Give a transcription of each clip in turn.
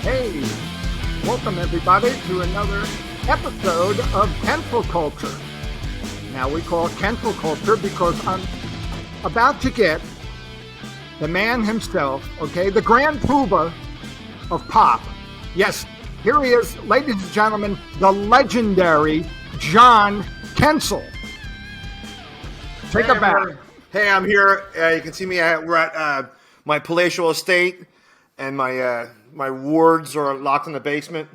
Hey, welcome everybody to another episode of Kensel Culture. Now we call it Kensel Culture because I'm about to get the man himself, okay, the grand poobah of pop. Yes, here he is, ladies and gentlemen, the legendary John Kensel. Take a bow. Hey, I'm here. You can see me. We're at my palatial estate, and my wards are locked in the basement.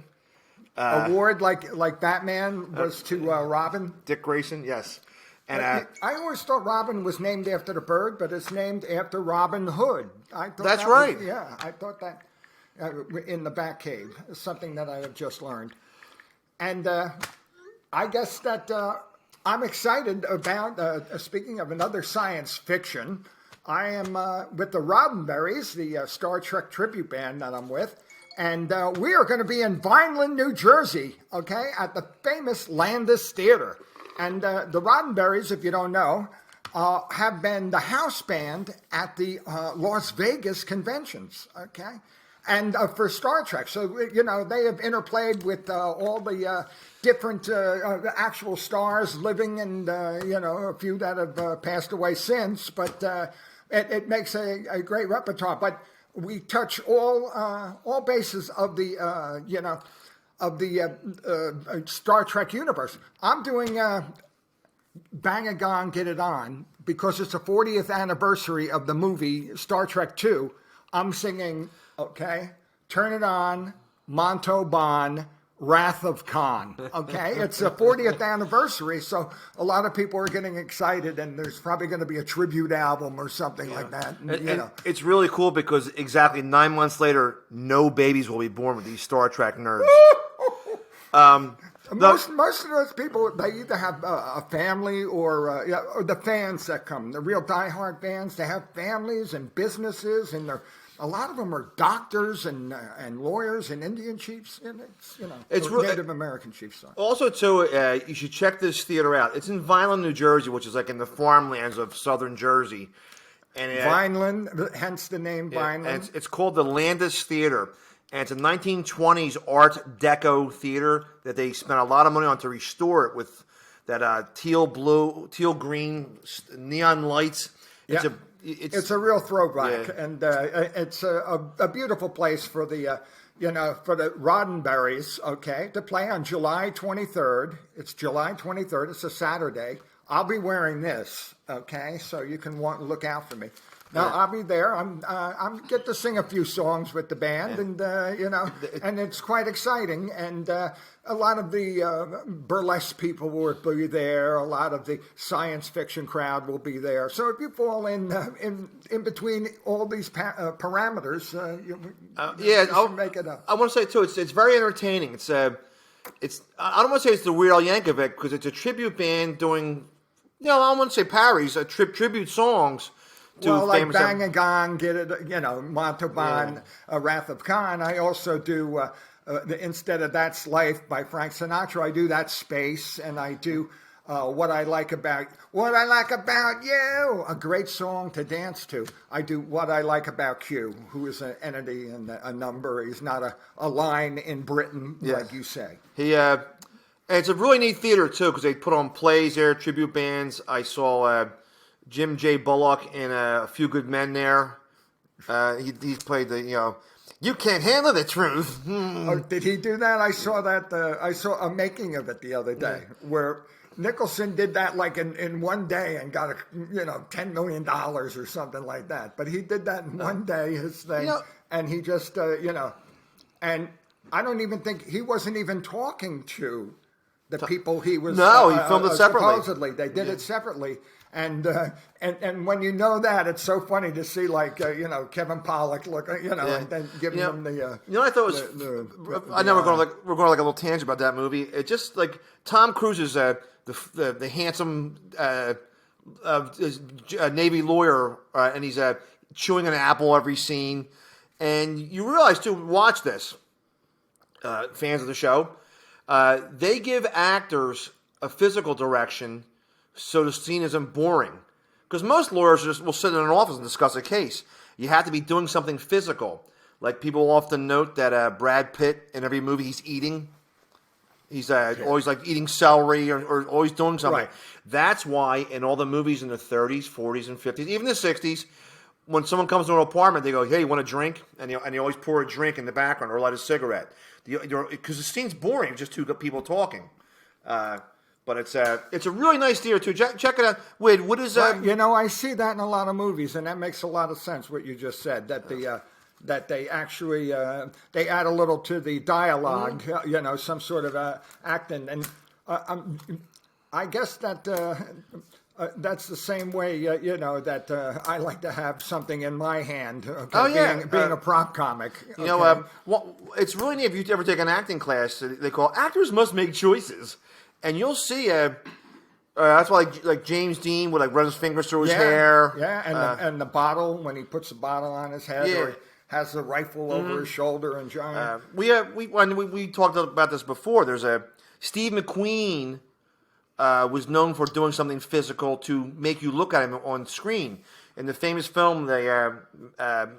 A ward like Batman was to Robin? Dick Grayson, yes. And I always thought Robin was named after the bird, but it's named after Robin Hood. I thought that's right. I thought that in the Batcave. It's something that I have just learned. And I guess that I'm excited about, speaking of another science fiction, I am with the Roddenberries, the Star Trek tribute band that I'm with, and we are going to be in Vineland, New Jersey, okay, at the famous Landis Theater. And the Roddenberries, if you don't know, have been the house band at the Las Vegas conventions, okay? And for Star Trek. So, you know, they have interplayed with all the different actual stars living and, you know, a few that have passed away since. But it makes a great repertoire. But we touch all bases of the, you know, of the Star Trek universe. I'm doing Bang a Gong, Get It On because it's the 40th anniversary of the movie Star Trek II. I'm singing, okay, Turn It On, Montauban, Wrath of Khan, okay? It's the 40th anniversary, so a lot of people are getting excited, and there's probably going to be a tribute album or something like that. And, you know. It's really cool because exactly 9 months later, no babies will be born with these Star Trek nerds. Most of those people, they either have a family or the fans that come, the real diehard fans. They have families and businesses, and a lot of them are doctors and lawyers and Indian chiefs. And it's, you know, it's Native American chiefs. Sorry. Also, too, you should check this theater out. It's in Vineland, New Jersey, which is like in the farmlands of southern Jersey. And Vineland, hence the name Vineland. And it's called the Landis Theater. And it's a 1920s Art Deco theater that they spent a lot of money on to restore it with that teal green neon lights. It's a real throwback, and it's a beautiful place for the for the Roddenberries, okay, to play on July 23rd. It's July 23rd. It's a Saturday. I'll be wearing this, okay, so you can look out for me. Now, I'll be there. I'm get to sing a few songs with the band, and you know, and it's quite exciting. And a lot of the burlesque people will be there. A lot of the science fiction crowd will be there. So if you fall in between all these parameters, you make it up. I want to say too, it's very entertaining. It's I don't want to say it's the Weird Al Yankovic because it's a tribute band doing, you know, I don't want to say parodies, tribute songs. Well, like Bang a Gong, Get It, you know, Montauban, Wrath of Khan. I also do, instead of That's Life by Frank Sinatra, I do That's Space, and I do What I Like About You, a great song to dance to. I do What I Like About Q, who is an entity and a number. He's not a line in Britain, like you say. And it's a really neat theater, too, because they put on plays there, tribute bands. I saw Jim J. Bullock and A Few Good Men there. He's played the, you know, You Can't Handle the Truth. Oh, did he do that? I saw that. I saw a making of it the other day where Nicholson did that like in one day and got $10 million or something like that. But he did that in one day, his thing, and he just and I don't even think he wasn't even talking to the people he was. No, he filmed it separately. Supposedly, they did it separately. And when you know that, it's so funny to see Kevin Pollak look, and then giving them the. You know what I thought was. I know we're going like a little tangent about that movie. It just like Tom Cruise's the handsome Navy lawyer, and he's chewing an apple every scene, and you realize too. Watch this, fans of the show. They give actors a physical direction. So the scene isn't boring. Because most lawyers will sit in an office and discuss a case. You have to be doing something physical. Like people often note that Brad Pitt in every movie he's eating. He's always like eating celery or always doing something. Right. That's why in all the movies in the 30s, 40s, and 50s, even the 60s, when someone comes to an apartment, they go, "Hey, you want a drink?" And they always pour a drink in the background or light a cigarette. Because the scene's boring, it's just two people talking. But it's a really nice theater too. Check it out. Wait, what is that? I see that in a lot of movies, and that makes a lot of sense. What you just said, that they actually they add a little to the dialogue, some sort of acting, and I guess that that's the same way, that I like to have something in my hand. Okay? Oh yeah, being a prop comic. It's really neat if you ever take an acting class. They call actors must make choices. And you'll see, that's why like James Dean would like run his fingers through his hair. Yeah, and the bottle, when he puts the bottle on his head, or he has the rifle over his shoulder and giant. We talked about this before. There's Steve McQueen was known for doing something physical to make you look at him on screen. In the famous film, the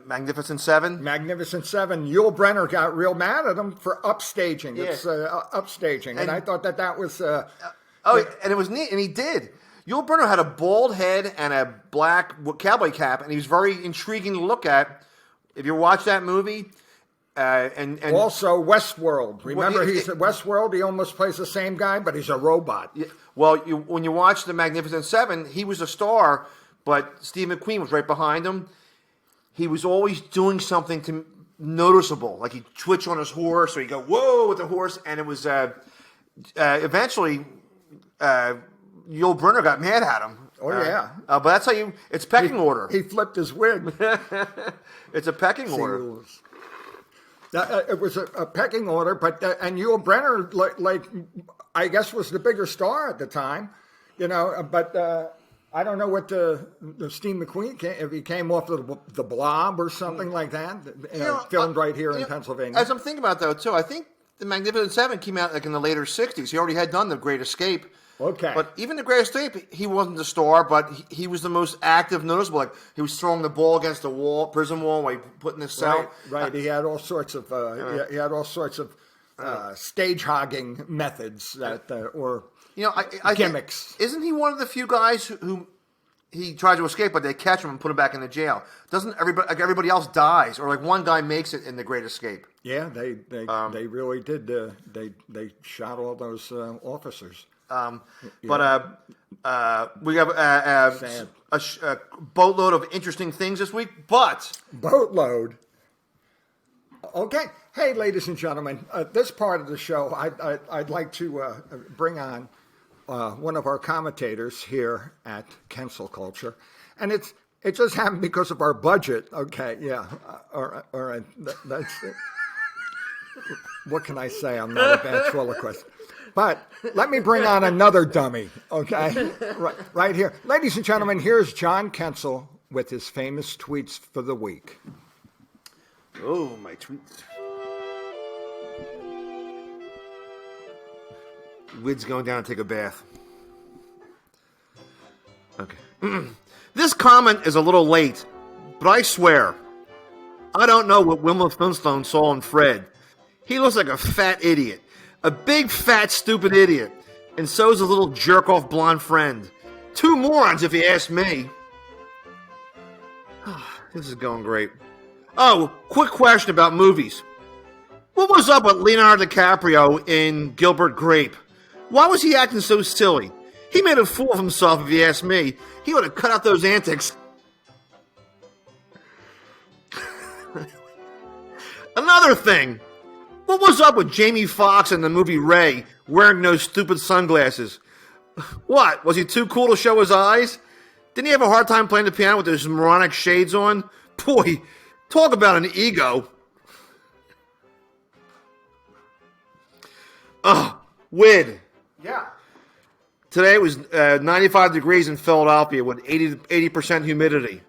Magnificent Seven. Magnificent Seven. Yul Brynner got real mad at him for upstaging. Yeah. It's upstaging, and I thought that was. And it was neat, and he did. Yul Brynner had a bald head and a black cowboy cap, and he was very intriguing to look at. If you watch that movie, and also Westworld. Remember, he's at Westworld. He almost plays the same guy, but he's a robot. Yeah, well, when you watch the Magnificent Seven, he was a star. But Steve McQueen was right behind him. He was always doing something noticeable. Like he'd twitch on his horse or he'd go, whoa, with the horse. And it was eventually Yul Brynner got mad at him. Oh, yeah. But that's how it's pecking order. He flipped his wig. It's a pecking order. It was a pecking order, but and Yul Brynner, like I guess, was the bigger star at the time, but... I don't know what the Steve McQueen if he came off of the Blob or something like that, filmed right here in Pennsylvania. As I'm thinking about that too, I think the Magnificent Seven came out like in the later '60s. He already had done The Great Escape. Okay, but even The Great Escape, he wasn't the star, but he was the most active, noticeable. Like he was throwing the ball against the wall, prison wall, while he put in the cell. Right. He had all sorts of stage hogging methods that or. Gimmicks. Isn't he one of the few guys who he tried to escape, but they catch him and put him back in the jail? Doesn't everybody else dies, or like one guy makes it in The Great Escape? Yeah, they really did. They shot all those officers. But we have a boatload of interesting things this week. But boatload. Okay. Hey, ladies and gentlemen, this part of the show, I'd like to bring on one of our commentators here at Kensel Culture, and it just happened because of our budget. Okay, yeah, all right. That's it. What can I say? I'm not a ventriloquist. But let me bring on another dummy. Okay, right here, ladies and gentlemen. Here's John Kensel with his famous tweets for the week. Oh, my tweets. Wid's going down to take a bath. Okay. This comment is a little late, but I swear, I don't know what Wilma Flintstone saw in Fred. He looks like a fat idiot. A big, fat, stupid idiot. And so's a little jerk-off blonde friend. Two morons, if you ask me. This is going great. Oh, quick question about movies. What was up with Leonardo DiCaprio in Gilbert, Grape? Why was he acting so silly? He made a fool of himself, if you ask me. He would have cut out those antics. Another thing. What was up with Jamie Foxx in the movie Ray, wearing those stupid sunglasses? What, was he too cool to show his eyes? Didn't he have a hard time playing the piano with those moronic shades on? Boy, talk about an ego. Wid. Yeah. Today it was 95 degrees in Philadelphia with 80% humidity.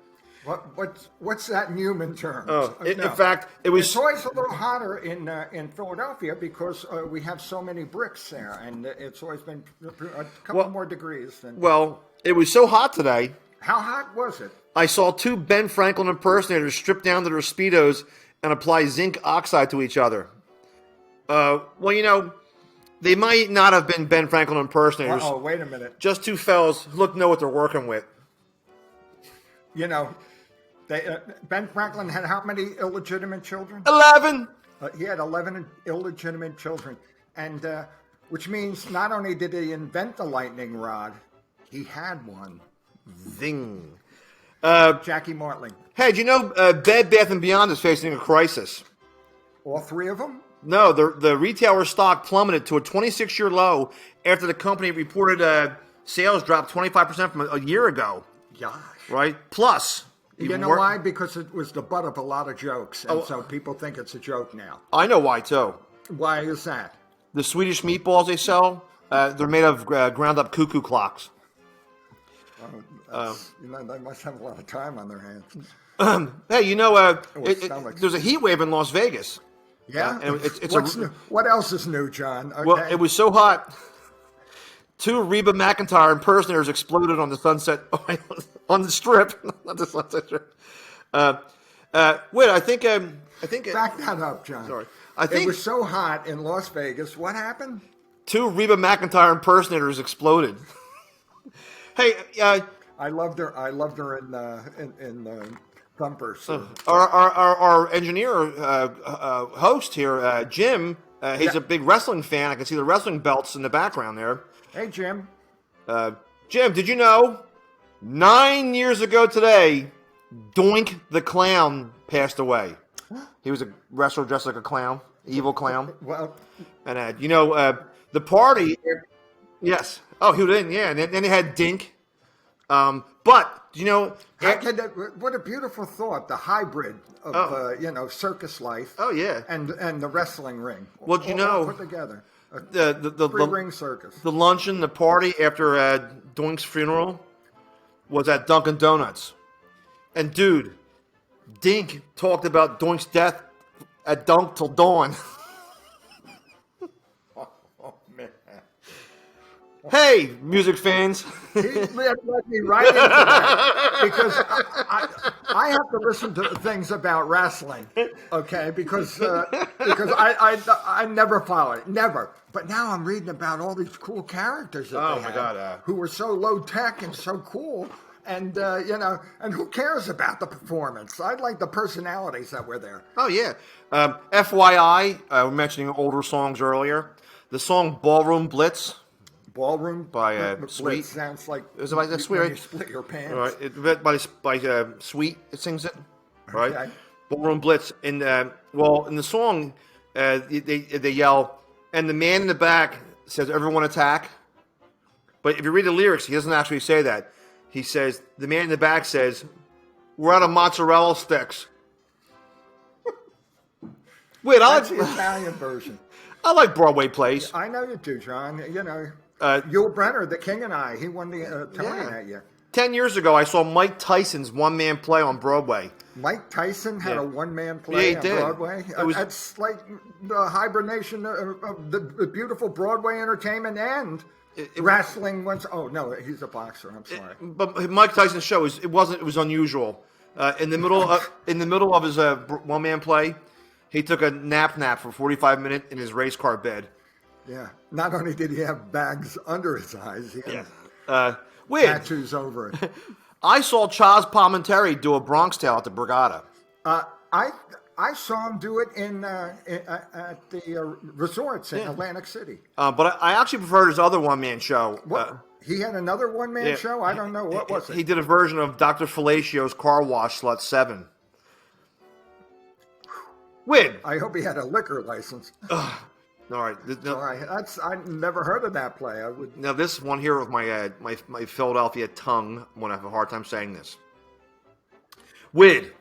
What's that in human terms? In fact, it was. It's always a little hotter in Philadelphia because we have so many bricks there, and it's always been a couple more degrees than. Well, it was so hot today. How hot was it? I saw two Ben Franklin impersonators strip down to their Speedos and apply zinc oxide to each other. Well, they might not have been Ben Franklin impersonators. Oh, wait a minute. Just two fellas who know what they're working with. Ben Franklin had how many illegitimate children? 11. He had 11 illegitimate children, and which means not only did he invent the lightning rod, he had one. Zing. Jackie Martling. Hey, do you know Bed Bath & Beyond is facing a crisis? All three of them? No, the retailer stock plummeted to a 26-year low after the company reported sales dropped 25% from a year ago. Gosh. Right? Plus... You know why? Because it was the butt of a lot of jokes, and so people think it's a joke now. I know why, too. Why is that? The Swedish meatballs they sell, they're made of ground-up cuckoo clocks. They must have a lot of time on their hands. Hey, there's a heat wave in Las Vegas. Yeah? And New? What else is new, John? Okay. Well, it was so hot. 2 Reba McEntire impersonators exploded on the Sunset on the Strip, not the Sunset Strip. Wait, I think. Back that up, John. Sorry, it was so hot in Las Vegas. What happened? 2 Reba McEntire impersonators exploded. Hey, I loved her. I loved her in Thumpers. Our engineer host here, Jim. He's a big wrestling fan. I can see the wrestling belts in the background there. Hey, Jim. Jim, did you know 9 years ago today, Doink the Clown passed away? He was a wrestler dressed like a clown, evil clown. Well, and the party. Yes. Oh, he didn't. Yeah, and then they had Dink. But what a beautiful thought! The hybrid of circus life. Oh yeah, and the wrestling ring. Well, all put together. The ring circus. The luncheon, the party after Doink's funeral was at Dunkin' Donuts, and dude, Dink talked about Doink's death at Dunk till dawn. Hey, music fans. He led me right into that because I have to listen to things about wrestling, okay? Because I never followed it, never. But now I'm reading about all these cool characters that they had, who were so low tech and so cool, and and who cares about the performance? I like the personalities that were there. Oh yeah. FYI, we're mentioning older songs earlier. The song "Ballroom Blitz." Ballroom by Sweet sounds like is it by that Sweet? Right? You split your pants. All right, it by Sweet. It sings it, right? Okay. Ballroom Blitz, and in the song, they yell, and the man in the back says, "Everyone attack." But if you read the lyrics, he doesn't actually say that. He says, the man in the back says, "We're out of mozzarella sticks." Wait, that's the Italian version. I like Broadway plays. I know you do, John. Yul Brynner, the King and I, he won the Tony that year. 10 years ago, I saw Mike Tyson's one-man play on Broadway. Mike Tyson had a one-man play on Broadway? That's like the hibernation of the beautiful Broadway entertainment and wrestling. Oh, no, he's a boxer. I'm sorry. But Mike Tyson's show, it was unusual. In the middle of his one-man play, he took a nap for 45 minutes in his race car bed. Yeah. Not only did he have bags under his eyes, he had tattoos over it. I saw Chaz Palminteri do a Bronx Tale at the Borgata. I saw him do it at the resorts in Atlantic City. But I actually preferred his other one-man show. He had another one-man show? I don't know. What was it? He did a version of Dr. Fellacio's Car Wash Slut 7. Win. I hope he had a liquor license. All right. I never heard of that play. Now this one here with my Philadelphia tongue, I'm gonna have a hard time saying this. Wid.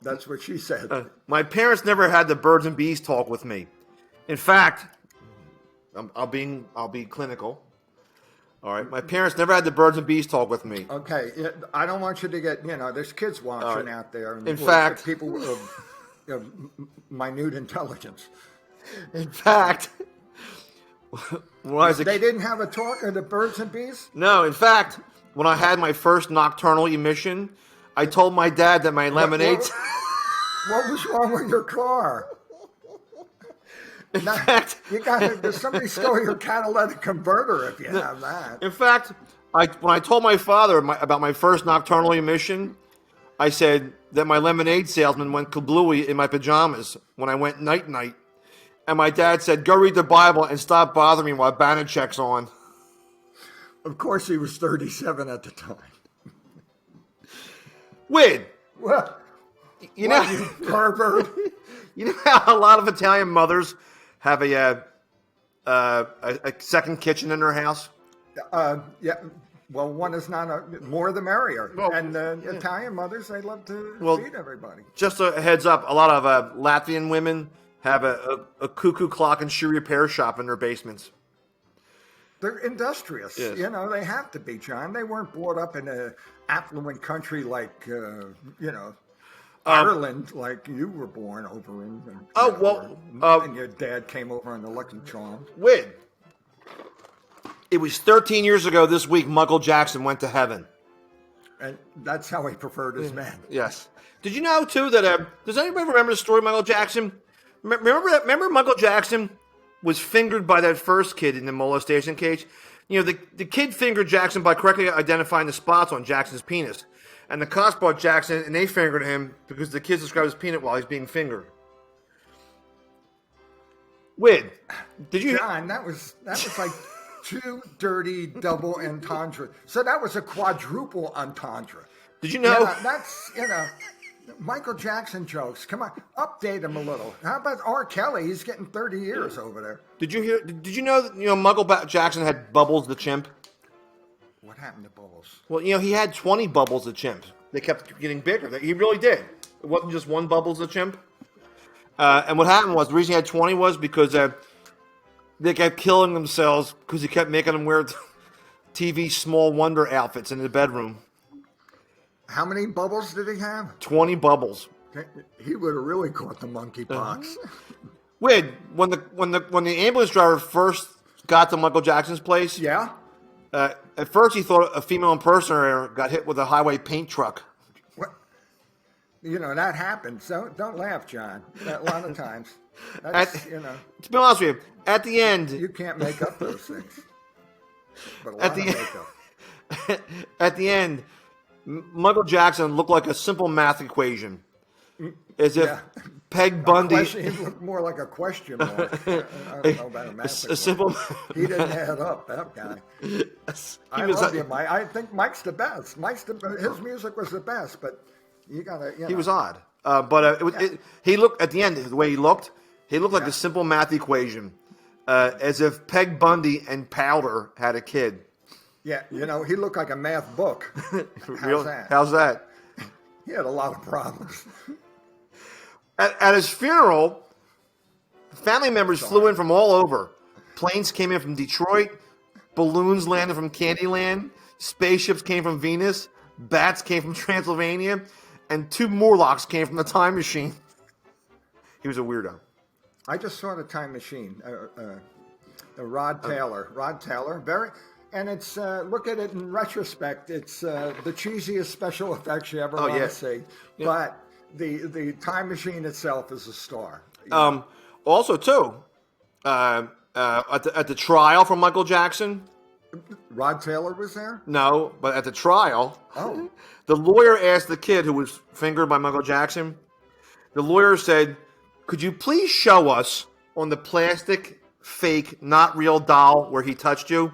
That's what she said. My parents never had the birds and bees talk with me. In fact, I'll be clinical. All right. My parents never had the birds and bees talk with me. Okay. I don't want you to get there's kids watching out there. In fact, people of minute intelligence. In fact, they didn't have a talk of the birds and bees? No, in fact, when I had my first nocturnal emission, I told my dad that my lemonades... What was wrong with your car? In fact, Somebody stole your catalytic converter if you have that. In fact, when I told my father about my first nocturnal emission, I said that my lemonade salesman went kablooey in my pajamas when I went night-night. And my dad said, go read the Bible and stop bothering me while Banachek's on. Of course, he was 37 at the time. Wid, Well, you know, you pervert. you know how a lot of Italian mothers have a second kitchen in their house? Yeah. Well, one is not more the merrier. Well, and Italian mothers, they love to feed everybody. Just a heads up, a lot of Latvian women have a cuckoo clock and shoe repair shop in their basements. They're industrious. Yes. You know, they have to be, John. They weren't brought up in an affluent country like, Ireland, like you were born over in. And your dad came over on the Lucky Charms. Wid. It was 13 years ago this week Michael Jackson went to heaven. And that's how he preferred his men. Yes. Did you know, too, that... does anybody remember the story of Michael Jackson? Remember Michael Jackson was fingered by that first kid in the molestation case? You know, the kid fingered Jackson by correctly identifying the spots on Jackson's penis. And the cops brought Jackson, and they fingered him because the kids described his penis while he's being fingered. Wid, did you... John, that was like... two dirty double entendre. So that was a quadruple entendre. Did you know? That's, Michael Jackson jokes. Come on, update him a little. How about R. Kelly? He's getting 30 years over there. Did you know that, Michael Jackson had Bubbles the chimp? What happened to Bubbles? Well, he had 20 Bubbles the chimp. They kept getting bigger. He really did. It wasn't just one Bubbles the chimp. And what happened was, the reason he had 20 was because they kept killing themselves because he kept making them wear TV Small Wonder outfits in the bedroom. How many bubbles did he have? 20 bubbles. He would have really caught the monkeypox. Wait, when the ambulance driver first got to Michael Jackson's place, Yeah. At first he thought a female impersonator got hit with a highway paint truck. What? That happens. So don't laugh, John. A lot of times. That's, To be honest with you, at the end... You can't make up those things. But a lot of makeup. At the end, Michael Jackson looked like a simple math equation. As if Peg Bundy... He looked more like a question mark. I don't know about a math. A simple... He didn't add up, that guy. I love you, Mike. I think Mike's the best. His music was the best, but you gotta... He was odd. He looked, at the end, the way he looked like a simple math equation. As if Peg Bundy and Powder had a kid. Yeah, he looked like a math book. How's that? He had a lot of problems. At his funeral, family members flew in from all over. Planes came in from Detroit. Balloons landed from Candyland. Spaceships came from Venus. Bats came from Transylvania. And 2 Morlocks came from the time machine. He was a weirdo. I just saw the time machine. Rod Taylor. Rod Taylor. And it's, look at it in retrospect, it's the cheesiest special effects you ever want to see. Yeah. But the time machine itself is a star. Also, too, at the trial for Michael Jackson. Rod Taylor was there? No, but at the trial, the lawyer asked the kid who was fingered by Michael Jackson, the lawyer said, could you please show us on the plastic, fake, not real doll where he touched you?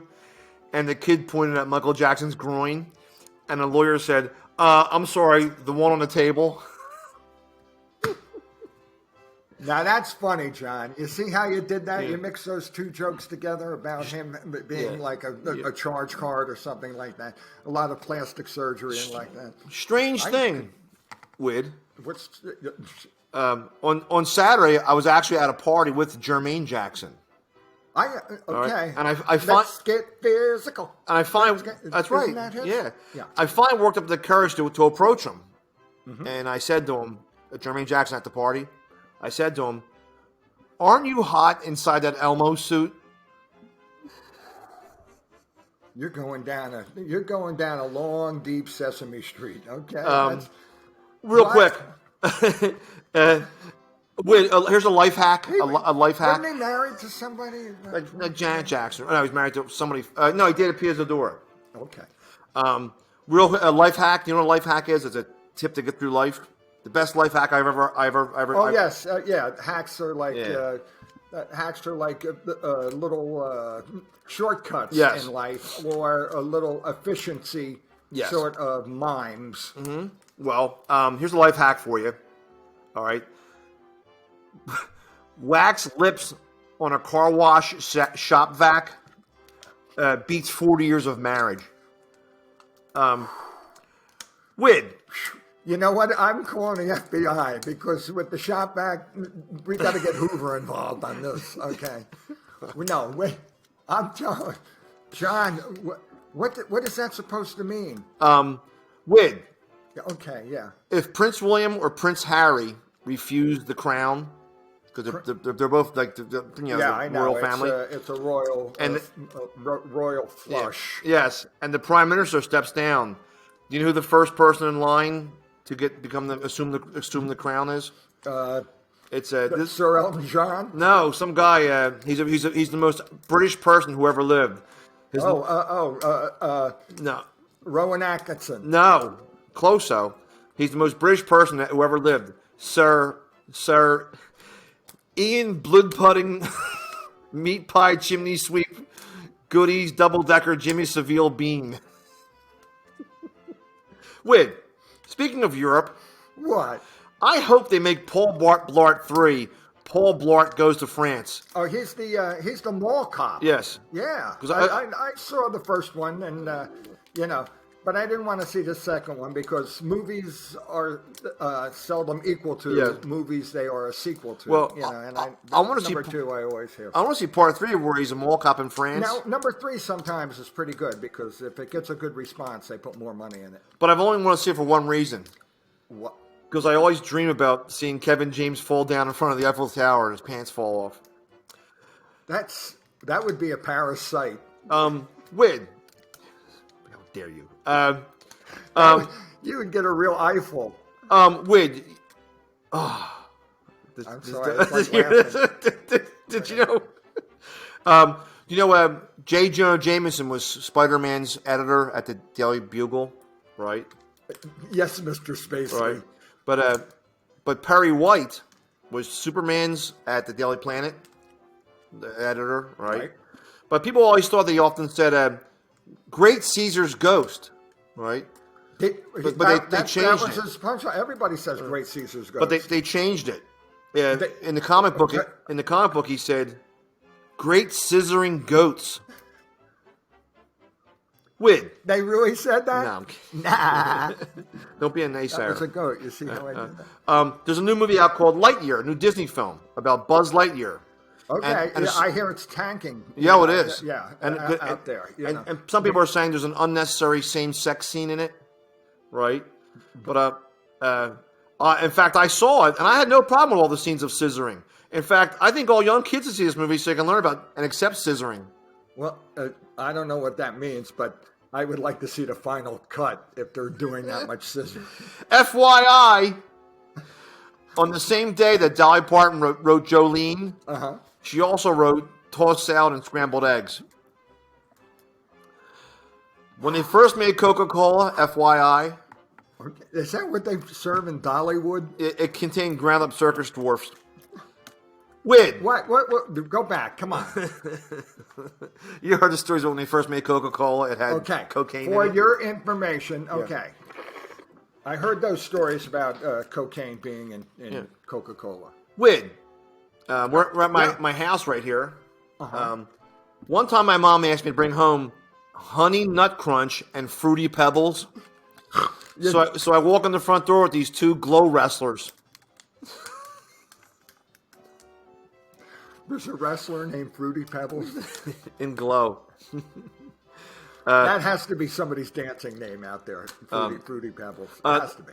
And the kid pointed at Michael Jackson's groin. And the lawyer said, I'm sorry, the one on the table. Now that's funny, John. You see how you did that? Yeah. You mixed those two jokes together about him being like a charge card or something like that. A lot of plastic surgery and like that. Strange thing, Wid. On Saturday, I was actually at a party with Jermaine Jackson. Okay. Right? And I find, let's get physical. And I find that's right. Yeah. I finally worked up the courage to approach him, and I said to him, Jermaine Jackson at the party. I said to him, "Aren't you hot inside that Elmo suit?" You're going down a long, deep Sesame Street. Okay. Real quick, Here's a life hack. A life hack. Wasn't he married to somebody? Like Janet Jackson. No, he's married to somebody. No, he dated Pia Zadora. Okay. Real life hack. You know what a life hack is? It's a tip to get through life. The best life hack I've ever. Oh yes, yeah. Hacks are like little shortcuts in life, or a little efficiency sort of mimes. Mm-hmm. Well, here's a life hack for you. All right. Wax lips on a car wash shop vac beats 40 years of marriage. Wid. You know what? I'm calling the FBI because with the shop vac, we got to get Hoover involved on this. Okay. No, wait. I'm telling John. What is that supposed to mean? Wid. Okay. Yeah. If Prince William or Prince Harry refused the crown, because they're both like the royal family. It's a royal and royal flush. Yeah. Yes, and the prime minister steps down. Do you know who the first person in line to assume the crown is? It's Sir Elton John. No, some guy. He's the most British person who ever lived. No. Rowan Atkinson. No, close though. He's the most British person who ever lived. Sir Ian Blood-Pudding, Meat Pie Chimney Sweep, Goodies Double Decker Jimmy Savile Bean. Wid, speaking of Europe, what? I hope they make Paul Blart 3. Paul Blart Goes to France. Oh, he's the mall cop. Yes. Yeah. I saw the first one, and but I didn't want to see the second one because movies are seldom equal to movies they are a sequel to. Well, and I want to see number 2. I always hear. I want to see part 3 where he's a mall cop in France. Now, number 3 sometimes is pretty good because if it gets a good response, they put more money in it. But I've only want to see it for one reason. What? Because I always dream about seeing Kevin James fall down in front of the Eiffel Tower and his pants fall off. That would be a Paris sight. Wid. How dare you? You would get a real eyeful. Wid. I'm sorry. Did you know? J. Jonah Jameson was Spider-Man's editor at the Daily Bugle, right? Yes, Mr. Spacey. Right. But Perry White was Superman's at the Daily Planet, the editor, right? But people always thought they often said, "Great Caesar's Ghost," right? They changed that was it. His punchline. Everybody says "Great Caesar's Ghost," But they changed it. In the comic book, he said, "Great Scissoring Goats." Wid. They really said that? No, I'm kidding. Nah. Don't be a naysayer. That was a goat. You see how I did that? There's a new movie out called Lightyear, a new Disney film about Buzz Lightyear. Okay, I hear it's tanking. Yeah, it is. Yeah, out there. And some people are saying there's an unnecessary same-sex scene in it, right? But in fact, I saw it, and I had no problem with all the scenes of scissoring. In fact, I think all young kids should see this movie so they can learn about and accept scissoring. Well, I don't know what that means, but I would like to see the final cut if they're doing that much scissoring. FYI, on the same day that Dolly Parton wrote Jolene, she also wrote Tossed Salad and Scrambled Eggs. When they first made Coca-Cola, FYI. Okay. Is that what they serve in Dollywood? It contained ground-up circus dwarfs. Wid. What? Go back. Come on. You heard the stories when they first made Coca-Cola. It had cocaine in it. For your information, okay. I heard those stories about cocaine being in Coca-Cola. Wid. We're at my house right here. One time my mom asked me to bring home Honey Nut Crunch and Fruity Pebbles. So I walk in the front door with these two glow wrestlers. There's a wrestler named Fruity Pebbles. In glow. That has to be somebody's dancing name out there. Fruity Pebbles. Has to be.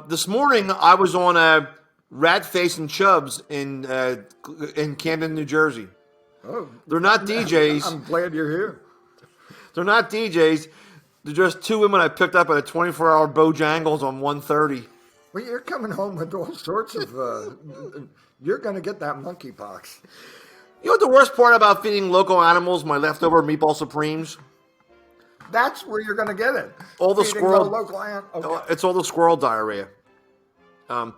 This morning I was on Rat Face and Chubbs in Camden, New Jersey. Oh, they're not DJs. I'm glad you're here. They're not DJs. They're just two women I picked up at a 24-hour Bojangles on 130. Well, you're coming home with all sorts of. You're going to get that monkeypox. You know what the worst part about feeding local animals my leftover meatball supremes? That's where you're going to get it. All the Feeding squirrel. local okay. It's all the squirrel diarrhea.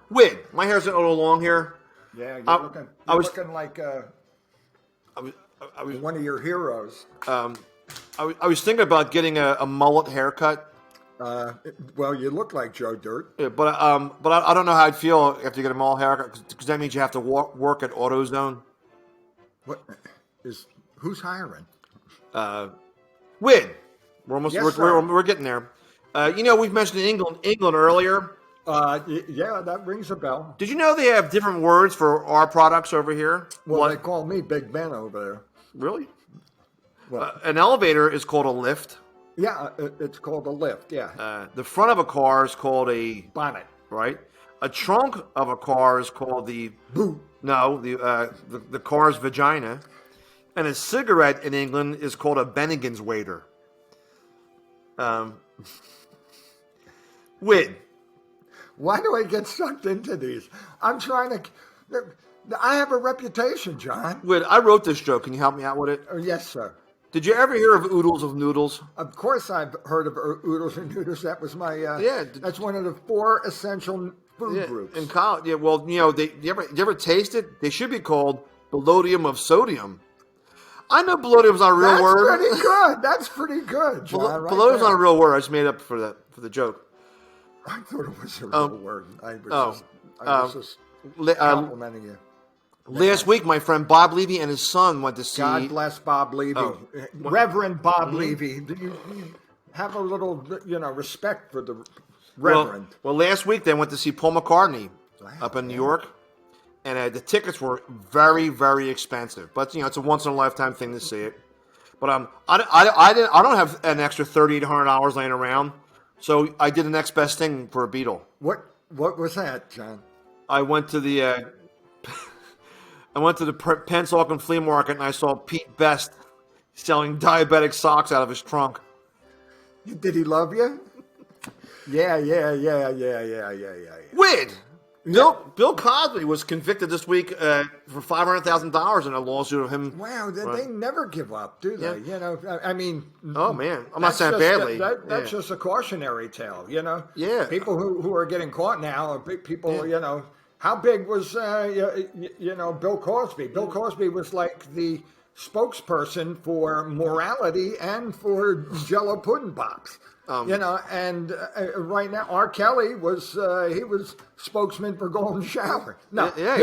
Wid, my hair's a little long here. Yeah, you're looking like I was one of your heroes. I was thinking about getting a mullet haircut. Well, you look like Joe Dirt. Yeah, but I don't know how I'd feel after you get a mullet haircut because that means you have to work at AutoZone. What is? Who's hiring? Wid, we're almost Yes, we're getting there. We've mentioned England earlier. Yeah, that rings a bell. Did you know they have different words for our products over here? Well, they call me Big Ben over there. Really? Well, An elevator is called a lift. yeah, it's called a lift. Yeah, The front of a car is called a bonnet. right. A trunk of a car is called the Boot. no the car's vagina, and a cigarette in England is called a Bennigan's waiter. Wid. Why do I get sucked into these? I'm trying to. I have a reputation, John. Wid, I wrote this joke. Can you help me out with it? Oh, yes, sir. Did you ever hear of oodles of noodles? Of course, I've heard of oodles and noodles. That was my. Yeah. That's one of the 4 essential food groups. In college. Yeah, well, you ever taste it? They should be called bellodium of sodium. I know bellodium's not a real word. That's pretty good. That's pretty good, John. Bellodium's not a real word. I just made up for the joke. I thought it was a real word. I was just complimenting you. Last week, my friend Bob Levy and his son went to see. God bless Bob Levy. Reverend Bob Levy. Do you have a little, respect for the Reverend? Well, last week they went to see Paul McCartney up in New York, and the tickets were very, very expensive. But it's a once in a lifetime thing to see it. But I don't have an extra $3,800 laying around, so I did the next best thing for a Beatle. What was that, John? I went to the Pennsauken flea market and I saw Pete Best selling diabetic socks out of his trunk. Did he love you? Yeah. Wid! Bill Cosby was convicted this week for $500,000 in a lawsuit of him. Wow, they never give up, do they? Yeah. I mean. Oh man, I'm not saying badly. That's just a cautionary tale, Yeah. People who are getting caught now are people, How big was, Bill Cosby? Bill Cosby was like the spokesperson for morality and for Jell-O pudding pops. And right now, R. Kelly was he was spokesman for Golden Shower. No, he had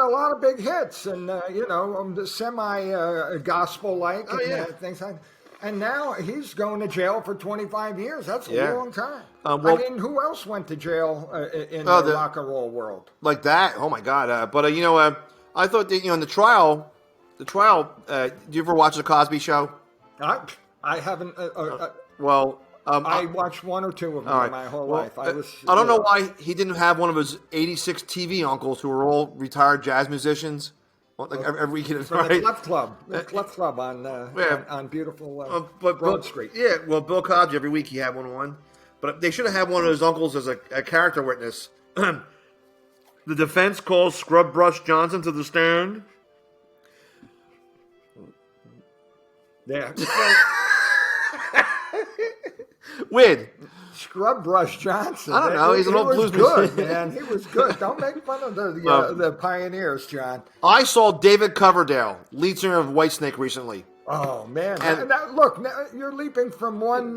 a lot of big hits and semi gospel like things like. And now he's going to jail for 25 years. That's a long time. Who else went to jail in the rock and roll world? Like that? Oh my God! I thought that in the trial. Do you ever watch the Cosby Show? I haven't. I watched 1 or 2 of them my whole life. I don't know why he didn't have one of his 86 TV uncles who were all retired jazz musicians. Like every weekend, from the Clef Club on beautiful Broad Street. Yeah, well, Bill Cosby every week he had one, but they should have had one of his uncles as a character witness. The defense calls Scrub Brush Johnson to the stand. Yeah. Wid. Scrub Brush Johnson. I don't know. He's an old blues good, man. He was good. Don't make fun of the pioneers, John. I saw David Coverdale, lead singer of Whitesnake, recently. Oh man! Look, you're leaping from one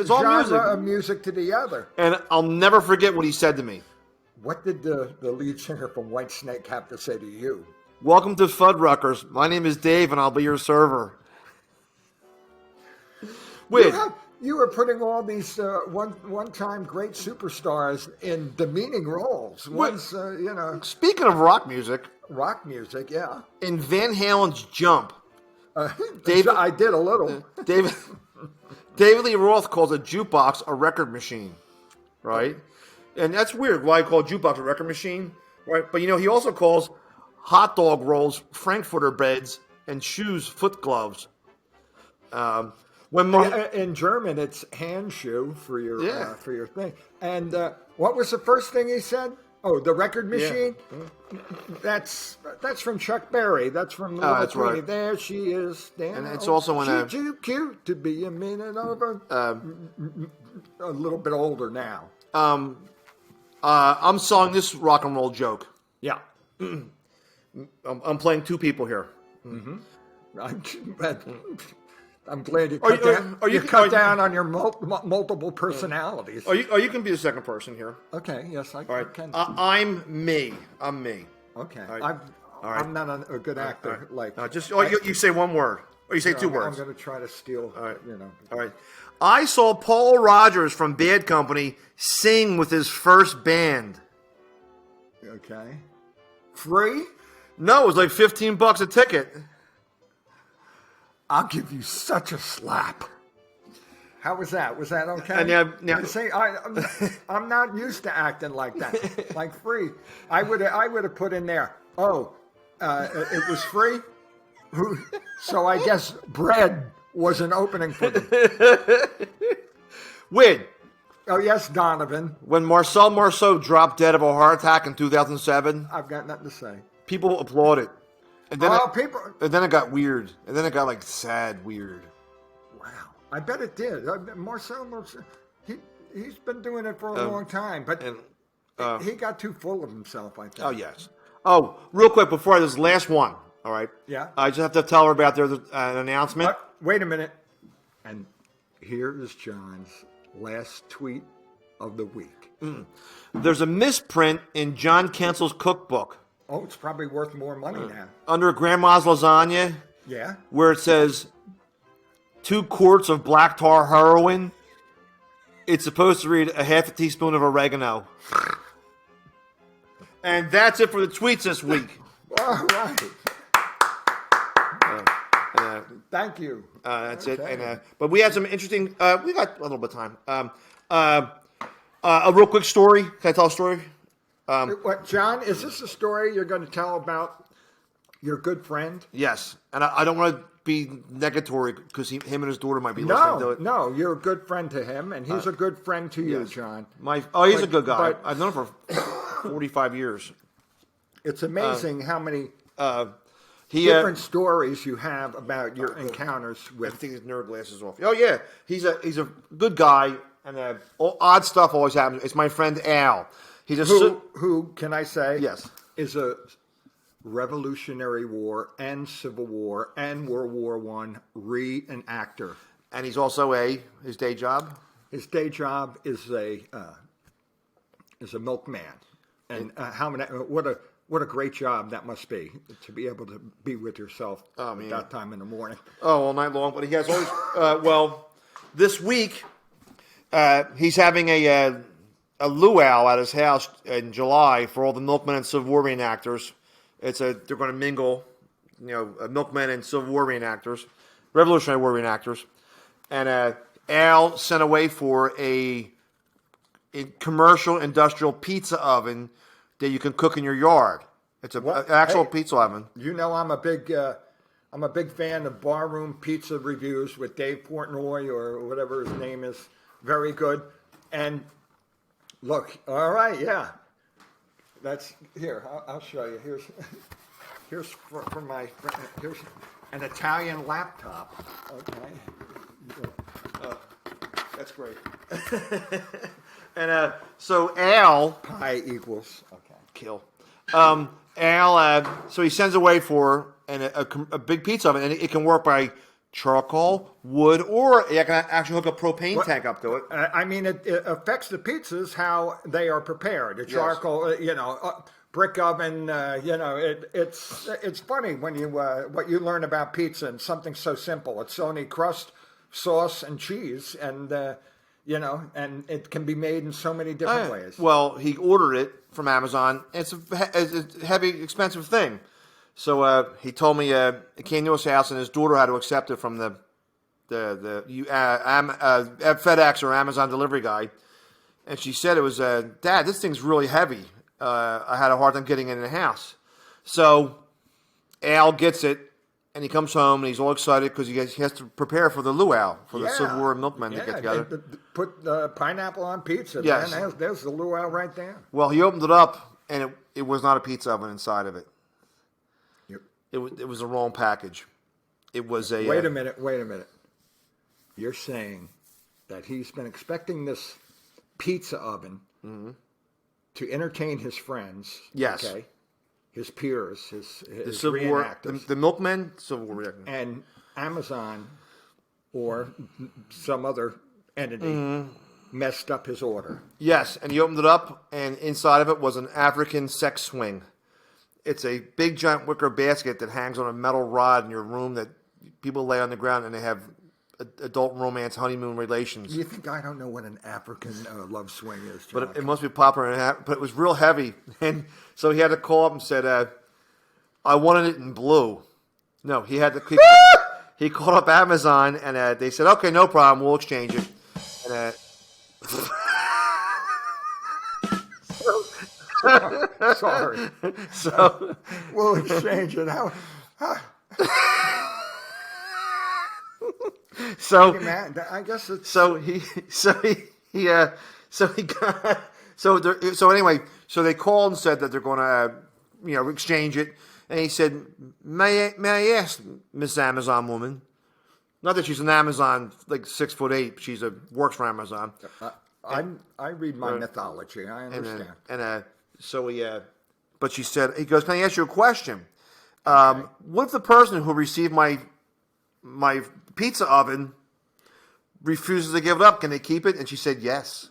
genre of music to the other. And I'll never forget what he said to me. What did the lead singer from Whitesnake have to say to you? Welcome to Fuddruckers. My name is Dave, and I'll be your server. Wid. You were putting all these one-time great superstars in demeaning roles. Speaking of rock music, yeah. In Van Halen's Jump, I did a little. David Lee Roth calls a jukebox a record machine, right? And that's weird. Why he called jukebox a record machine, right? But he also calls hot dog rolls Frankfurter beds and shoes foot gloves. When In German, it's Handschuh Yeah. for your thing. And what was the first thing he said? Oh, the record machine. That's from Chuck Berry. That's from Little that's Queenie. right. There she is standing. And it's also when she's too cute to be a minute over. A little bit older now. I'm selling this rock and roll joke. Yeah. I'm playing two people here. I'm glad you cut down on your multiple personalities. Oh, you can be the second person here. Okay, yes, I All right. can. I'm me. I'm me. Okay, right. I'm not a good actor. You say one word, or you say two words. I'm going to try to steal. All right. You know. All right. I saw Paul Rogers from Bad Company sing with his first band. Okay. Free? No, it was like $15 a ticket. I'll give you such a slap. How was that? Was that okay? And See, I'm not used to acting like that. Like free. I would have put in there. Oh, it was free. So I guess bread was an opening for them. Win. Oh yes, Donovan. When Marcel Marceau dropped dead of a heart attack in 2007, I've got nothing to say. people applauded. And then And then it got weird. And then it got like sad weird. Wow. I bet it did. Marcel, he's been doing it for a long time, but he got too full of himself, I think. Oh, yes. Oh, real quick before this last one, all right? Yeah. I just have to tell her about their an announcement. Wait a minute. And here is John's last tweet of the week. There's a misprint in John Kensel's cookbook Oh, it's probably worth more money now. under Grandma's Lasagna Yeah? where it says 2 quarts of black tar heroin. It's supposed to read a half a teaspoon of oregano. And that's it for the tweets this week. All right. Thank you. That's Okay. it. And but we had some interesting. We got a little bit of time. A real quick story. Can I tell a story? What, John, is this a story you're going to tell about your good friend? Yes, and I don't want to be negatory because him and his daughter might be listening to it. No, you're a good friend to him, and he's a good friend to you, John. He's a good guy. but- I've known him for 45 years. It's amazing how many He different stories you have about your encounters I with. think his nerd glasses off. Oh yeah, he's a good guy, and odd stuff always happens. It's my friend Al. He's Who can I say? Yes. Is a Revolutionary War and Civil War and World War I reenactor. and he's also his day job. His day job is a milkman, and what a great job that must be to be able to be with yourself at that time in the morning. Oh, all night long. But he has always. This week he's having a luau at his house in July for all the Milkmen and Civil War reenactors. They're going to mingle, Milkmen and Civil War reenactors, Revolutionary War reenactors, and Al sent away for a commercial industrial pizza oven that you can cook in your yard. It's an actual pizza oven. You know, I'm a big fan of barroom pizza reviews with Dave Portnoy or whatever his name is. Very good. And look, all right, yeah. That's here. I'll show you. Here's here's an Italian laptop. Okay. That's great. And so Al Pi equals. Okay. kill. Al, so he sends away for a big pizza oven, and it can work by charcoal, wood, or you can actually hook a propane tank up to it. I mean, it affects the pizzas how they are prepared. The charcoal, brick oven. It's funny when you what you learn about pizza and something so simple. It's only crust, sauce, and cheese, and and it can be made in so many different ways. Well, he ordered it from Amazon. It's a heavy, expensive thing. So he told me he came to his house and his daughter had to accept it from the FedEx or Amazon delivery guy. And she said it was, Dad, this thing's really heavy. I had a hard time getting it in the house. So Al gets it, And he comes home and he's all excited because he has to prepare for the luau, for the Civil War milkmen to get together. Put pineapple on pizza. Yes. Man. There's the luau right there. Well, he opened it up and it was not a pizza oven inside of it. Yep. It was the wrong package. It was a... Wait a minute. You're saying that he's been expecting this pizza oven to entertain his friends. Yes. Okay. His peers, his Civil War, reenactors. the milkmen, Civil War reenactors. And Amazon or some other entity messed up his order. Yes, and he opened it up, and inside of it was an African sex swing. It's a big, giant wicker basket that hangs on a metal rod in your room that people lay on the ground, and they have adult romance honeymoon relations. You think I don't know what an African love swing is, John? But it must be popular, but it was real heavy. And so he had to call up and said, I wanted it in blue. No, he had to... He called up Amazon, and they said, okay, no problem, we'll exchange it. And, Sorry. so... We'll exchange it. How? So... Man, I guess it's... So anyway, so they called and said that they're going to, exchange it. And he said, may I ask, Miss Amazon woman, not that she's an Amazon, like 6'8", she's works for Amazon. I read my mythology. I understand. But she said, he goes, can I ask you a question? What if the person who received my pizza oven refuses to give it up? Can they keep it? And she said yes,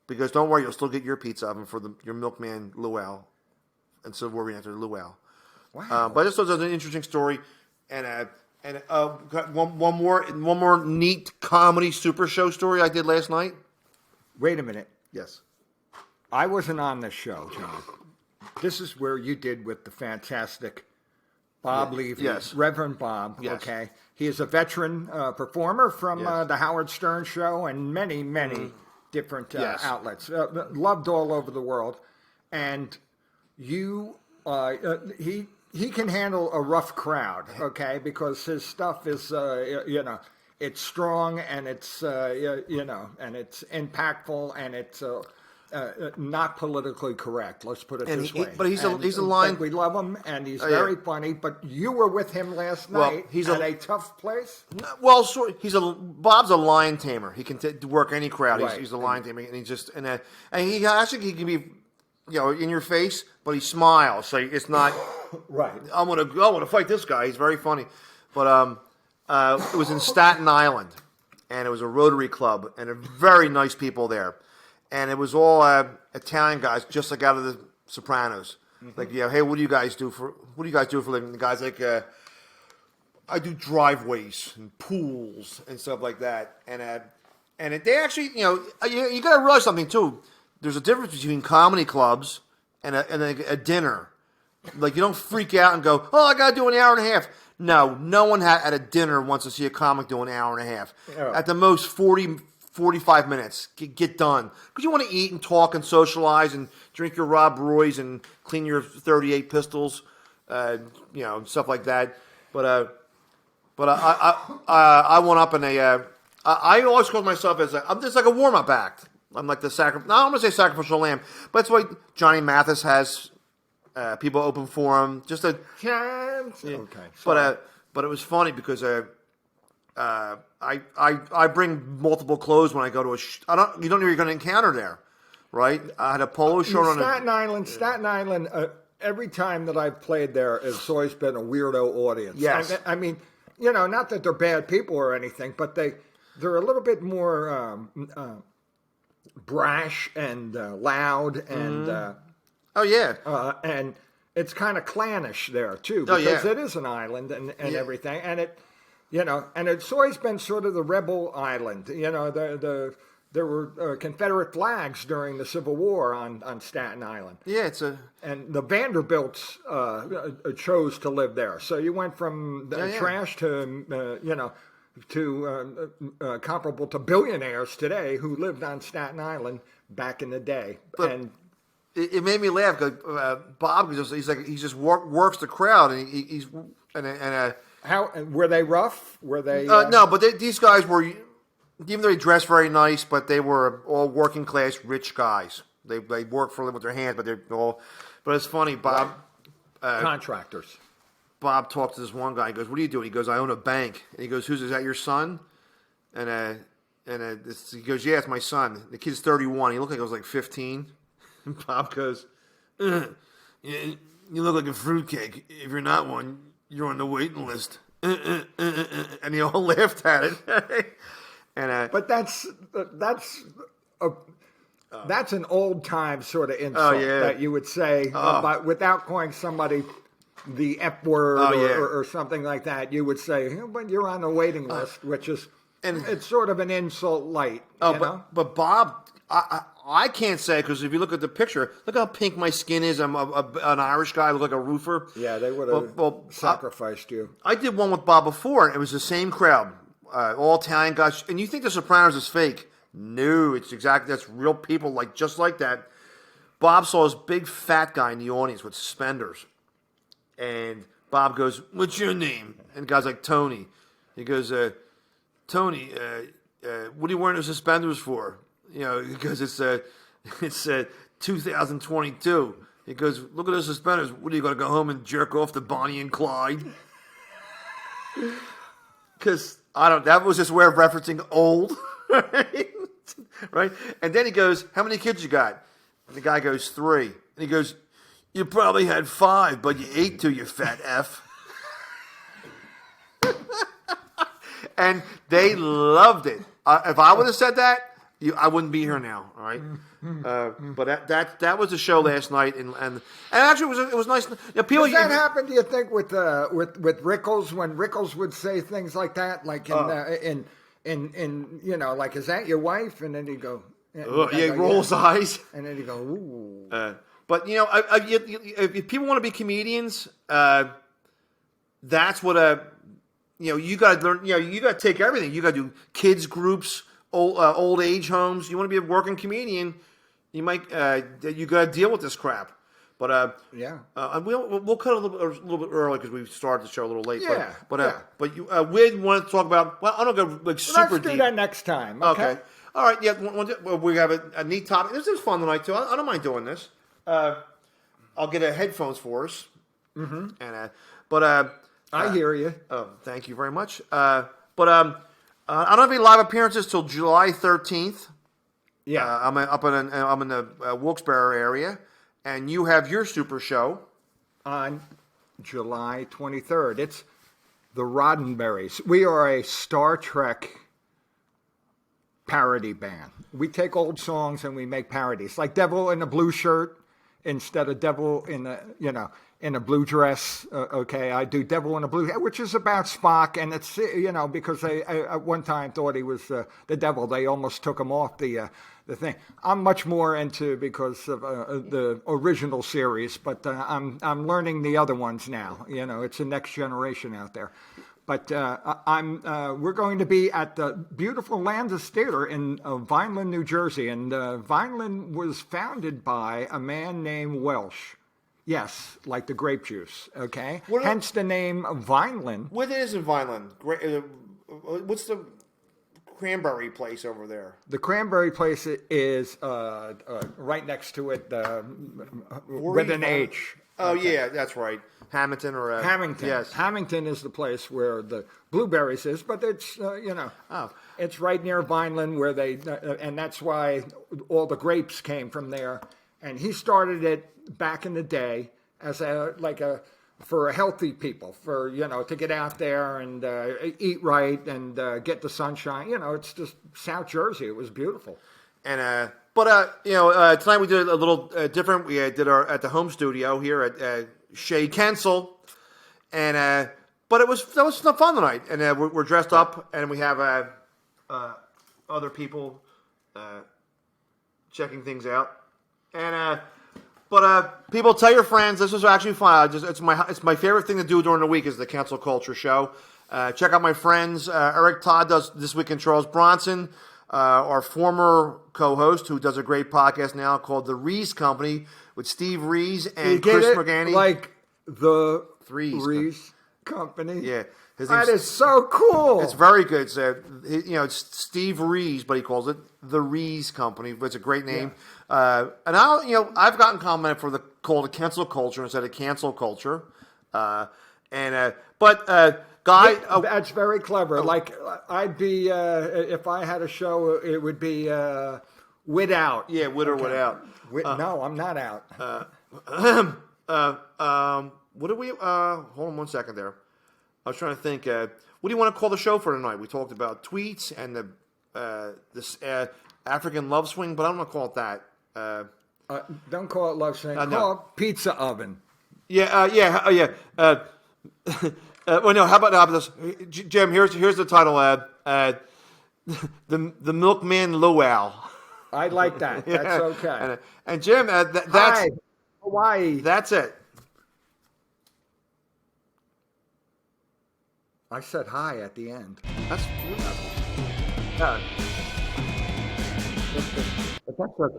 because don't worry, you'll still get your pizza oven for your Milkman Luau and Civil War reenactor Luau. Wow! But I just thought it was an interesting story, and got one more neat comedy super show story I did last night. Wait a minute. Yes, I wasn't on this show, John. This is where you did with the fantastic Bob Levy, yes. Reverend Bob. Yes. Okay, he is a veteran performer from Yes. the Howard Stern Show and many different Yes. outlets, loved all over the world. And you, he can handle a rough crowd, okay, because his stuff is, it's strong and it's, and it's impactful and it's not politically correct. Let's put it this way. But he's a line. We love him, and he's very funny. But you were with him last night. He's at a tough place. Well, Bob's a lion tamer. He can work any crowd. Right. He's a lion tamer, and he actually he can be, in your face, but he smiles. So it's not Right. I want to fight this guy. He's very funny. But it was in Staten Island, and it was a Rotary Club, and very nice people there. And it was all Italian guys, just like out of the Sopranos. Mm-hmm. Like, hey, what do you guys do for a living? The guys like, I do driveways and pools and stuff like that. And they actually, you got to realize something too. There's a difference between comedy clubs and a dinner. Like, you don't freak out and go, oh, I got to do an hour and a half. No one at a dinner wants to see a comic do an hour and a half. Oh. At the most, 45 minutes. Get done. Because you want to eat and talk and socialize and drink your Rob Roy's and clean your 38 pistols, stuff like that. But I went up and I always call myself I'm just like a warm-up act. I'm like the I don't want to say sacrificial lamb, but that's why Johnny Mathis has people open for him. Just a chance. Yeah. Okay. But it was funny because I bring multiple clothes when I go to you don't know you're going to encounter there, right? I had a polo shirt on. Staten Island. Every time that I've played there, it's always been a weirdo audience. Yes. I mean, not that they're bad people or anything, but they're a little bit more brash and loud and. Oh yeah. And it's kind of clannish there too, because it is an island and everything, and it. And it's always been sort of the rebel island. There were Confederate flags during the Civil War on Staten Island. Yeah, and the Vanderbilts chose to live there. So you went from trash to comparable to billionaires today who lived on Staten Island back in the day. But it made me laugh because Bob he just works the crowd and How were they rough? Were they? No, but these guys were, even though they dressed very nice, but they were all working class, rich guys. They work for a living with their hands, but they're all. But it's funny, Bob. Contractors. Bob talked to this one guy. He goes, "What are you doing?" He goes, "I own a bank." And he goes, "Who's is that? Your son?" And he goes, "Yeah, it's my son. The kid's 31. He looked like he was like 15." And Bob goes, "You look like a fruitcake. If you're not one, you're on the waiting list." And they all laughed at it. But that's an old time sort of insult that you would say, but without calling somebody the F word or something like that. You would say, "But you're on the waiting list," which is it's sort of an insult light. But Bob, I can't say, because if you look at the picture, look how pink my skin is. I'm an Irish guy. I look like a roofer. Yeah, they would have sacrificed you. I did one with Bob before, and it was the same crowd, all Italian guys. And you think The Sopranos is fake? No, that's real people, just like that. Bob saw this big fat guy in the audience with suspenders, and Bob goes, "What's your name?" And the guy's like, "Tony." He goes, "Tony, what are you wearing the suspenders for?" Because it's 2022. He goes, "Look at the suspenders. What are you going to go home and jerk off to Bonnie and Clyde?" Because that was his way of referencing old, right? And then he goes, "How many kids you got?" And the guy goes, 3. And he goes, "You probably had 5, but you ate 2, you fat F." And they loved it. If I would have said that, I wouldn't be here now. All right, but that was the show last night, and actually it was nice. People, does that happen? Do you think with Rickles, when Rickles would say things like that, like in like, "Is that your wife?" And then he'd go, roll his eyes, and then he'd go, "Ooh." But if people want to be comedians, that's what you got to learn. You got to take everything. You got to do kids groups, old age homes. You want to be a working comedian, you might you got to deal with this crap. But we'll cut a little bit early because we started the show a little late. Yeah, but we wanted to talk about. Well, I don't go super deep. Let's do that next time. Okay. All right. Yeah. We have a neat topic. This is fun tonight too. I don't mind doing this. I'll get headphones for us. Mm-hmm. And I hear you. Oh, thank you very much. I don't have any live appearances till July 13th. Yeah, I'm in the Wilkes-Barre area, and you have your super show on July 23rd. It's the Roddenberries. We are a Star Trek parody band. We take old songs and we make parodies, like "Devil in a Blue Shirt" instead of "Devil in a blue dress." I do "Devil in a Blue," which is about Spock, and it's because they at one time thought he was the devil. They almost took him off the thing. I'm much more into because of the original series, but I'm learning the other ones now. It's the next generation out there. But we're going to be at the beautiful Landis Theater in Vineland, New Jersey, and Vineland was founded by a man named Welsh. Yes, like the grape juice, okay? Hence the name Vineland. What is in Vineland? What's the cranberry place over there? The cranberry place is right next to it with an H. Oh, okay. Yeah, that's right. Hamilton or... Hamilton. Yes. Hamilton is the place where the blueberries is, but it's, it's right near Vineland where they... and that's why all the grapes came from there. And he started it back in the day as for healthy people, for to get out there and eat right and get the sunshine. It's just South Jersey. It was beautiful. And tonight we did a little different. We did at the home studio here at Shea Kensel, and but that was fun tonight. And we're dressed up, and we have other people checking things out. And people, tell your friends. This was actually fun. It's my favorite thing to do during the week is the Cancel Culture Show. Check out my friends. Eric Todd does This Week in Charles Bronson. Our former co-host, who does a great podcast now called The Rees Company with Steve Rees and Chris Morgani. Like the Rees. Company. Yeah. That is so cool. It's very good. So, it's Steve Rees, but he calls it the Rees Company. It's a great name. Yeah. And I've gotten commented called the Kensel culture instead of cancel culture. Guy, that's very clever. Like I'd be if I had a show, it would be Wit Out. Yeah, Wit or Wit Out. No, I'm not out. What do we? Hold on 1 second there. I was trying to think. What do you want to call the show for tonight? We talked about tweets and this African love swing, but I don't want to call it that. Don't call it love swing. Call it pizza oven. Yeah. Well, no. How about this, Jim? Here's the title. The Milkman Luau. I like that. That's okay. And Jim, that's Hawaii. That's it. I said hi at the end. That's But that's okay.